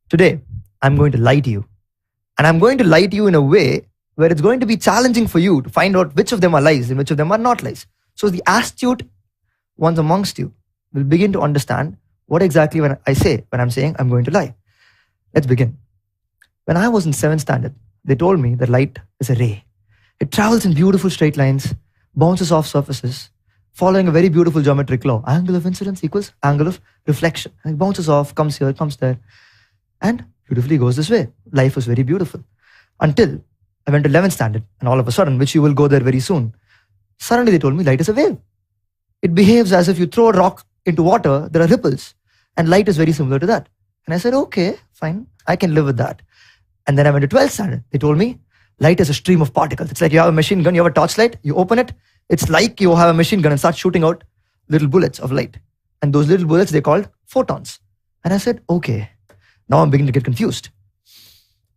Today, I'm going to lie to you. And I'm going to lie to you in a way where it's going to be challenging for you to find out which of them are lies and which of them are not lies. So the astute ones amongst you will begin to understand what exactly when I'm saying I'm going to lie. Let's begin. When I was in 7th standard, they told me that light is a ray. It travels in beautiful straight lines, bounces off surfaces, following a very beautiful geometric law. Angle of incidence equals angle of reflection. And it bounces off, comes here, comes there, and beautifully goes this way. Life was very beautiful. Until I went to 11th standard, and all of a sudden, which you will go there very soon, suddenly they told me light is a wave. It behaves as if you throw a rock into water, there are ripples, and light is very similar to that. And I said, okay, fine, I can live with that. And then I went to 12th standard. They told me light is a stream of particles. It's like you have a machine gun, you have a torchlight, you open it, it's like you have a machine gun and start shooting out little bullets of light. And those little bullets, they called photons. And I said, okay, now I'm beginning to get confused.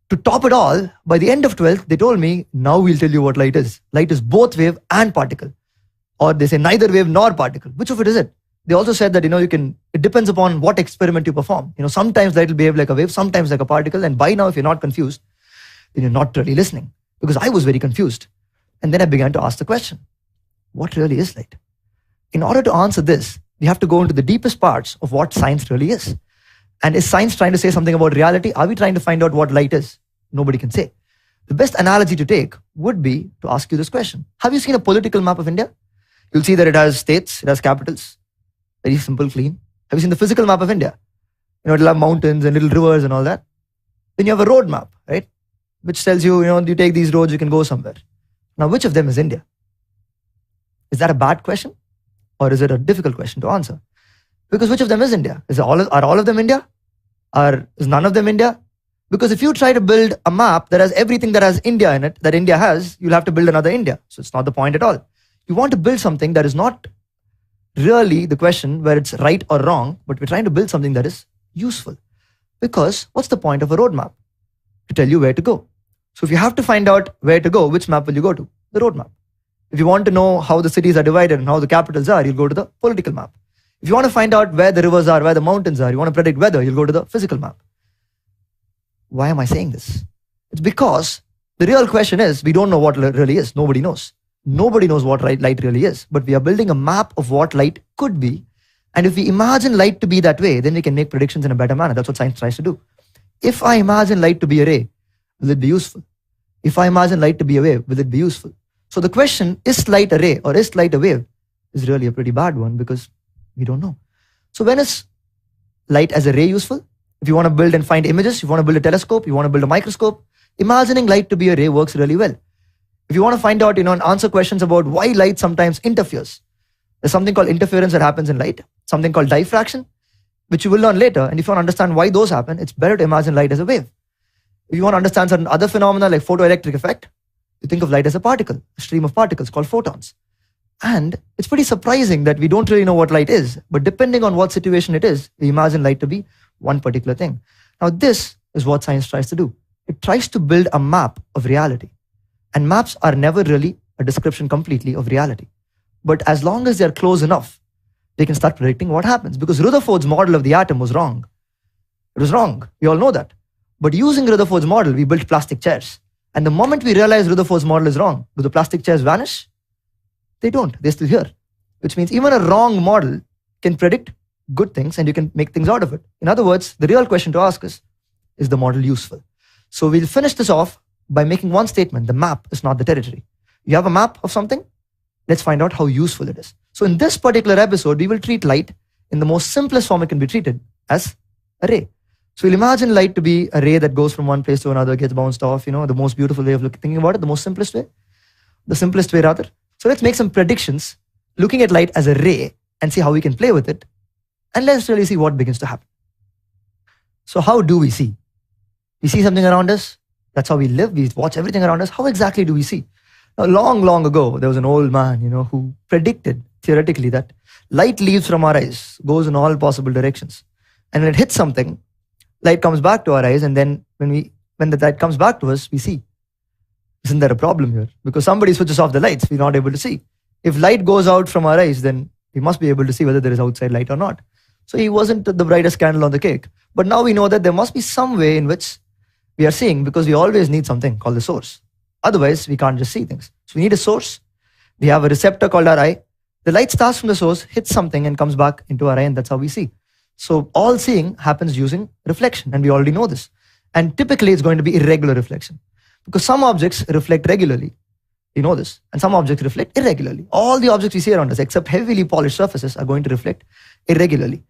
To top it all, by the end of 12th, they told me, now we'll tell you what light is. Light is both wave and particle. Or they say neither wave nor particle. Which of it is it? They also said that, it depends upon what experiment you perform. Sometimes light will behave like a wave, sometimes like a particle. And by now, if you're not confused, then you're not really listening. Because I was very confused. And then I began to ask the question, what really is light? In order to answer this, we have to go into the deepest parts of what science really is. And is science trying to say something about reality? Are we trying to find out what light is? Nobody can say. The best analogy to take would be to ask you this question. Have you seen a political map of India? You'll see that it has states, it has capitals. Very simple, clean. Have you seen the physical map of India? It'll have mountains and little rivers and all that. Then you have a road map, right? Which tells you, you take these roads, you can go somewhere. Now, which of them is India? Is that a bad question? Or is it a difficult question to answer? Because which of them is India? Are all of them India? Is none of them India? Because if you try to build a map that has everything that has India in it, that India has, you'll have to build another India. So it's not the point at all. You want to build something that is not really the question where it's right or wrong, but we're trying to build something that is useful. Because what's the point of a roadmap? To tell you where to go. So if you have to find out where to go, which map will you go to? The road map. If you want to know how the cities are divided and how the capitals are, you'll go to the political map. If you want to find out where the rivers are, where the mountains are, you want to predict weather, you'll go to the physical map. Why am I saying this? It's because the real question is, we don't know what really is. Nobody knows. Nobody knows what light really is. But we are building a map of what light could be. And if we imagine light to be that way, then we can make predictions in a better manner. That's what science tries to do. If I imagine light to be a ray, will it be useful? If I imagine light to be a wave, will it be useful? So the question, is light a ray or is light a wave, is really a pretty bad one because we don't know. So when is light as a ray useful? If you want to build and find images, you want to build a telescope, you want to build a microscope, imagining light to be a ray works really well. If you want to find out, and answer questions about why light sometimes interferes, there's something called interference that happens in light, something called diffraction, which you will learn later. And if you want to understand why those happen, it's better to imagine light as a wave. If you want to understand certain other phenomena like photoelectric effect, you think of light as a particle, a stream of particles called photons. And it's pretty surprising that we don't really know what light is, but depending on what situation it is, we imagine light to be one particular thing. Now, this is what science tries to do. It tries to build a map of reality. And maps are never really a description completely of reality. But as long as they're close enough, they can start predicting what happens. Because Rutherford's model of the atom was wrong. It was wrong. We all know that. But using Rutherford's model, we built plastic chairs. And the moment we realize Rutherford's model is wrong, do the plastic chairs vanish? They don't. They're still here. Which means even a wrong model can predict good things and you can make things out of it. In other words, the real question to ask is the model useful? So we'll finish this off by making one statement. The map is not the territory. You have a map of something? Let's find out how useful it is. So in this particular episode, we will treat light in the most simplest form it can be treated, as a ray. So we'll imagine light to be a ray that goes from one place to another, gets bounced off, the most beautiful way of thinking about it, the most simplest way. The simplest way rather. So let's make some predictions looking at light as a ray and see how we can play with it. And let's really see what begins to happen. So how do we see? We see something around us. That's how we live. We watch everything around us. How exactly do we see? Now, long, long ago, there was an old man, who predicted theoretically that light leaves from our eyes, goes in all possible directions. And when it hits something, light comes back to our eyes. And then when the light comes back to us, we see. Isn't there a problem here? Because somebody switches off the lights, we're not able to see. If light goes out from our eyes, then we must be able to see whether there is outside light or not. So he wasn't the brightest candle on the cake. But now we know that there must be some way in which we are seeing, because we always need something called the source. Otherwise, we can't just see things. So we need a source. We have a receptor called our eye. The light starts from the source, hits something, and comes back into our eye, and that's how we see. So all seeing happens using reflection, and we already know this. And typically, it's going to be irregular reflection, because some objects reflect regularly. You know this. And some objects reflect irregularly. All the objects we see around us, except heavily polished surfaces, are going to reflect irregularly.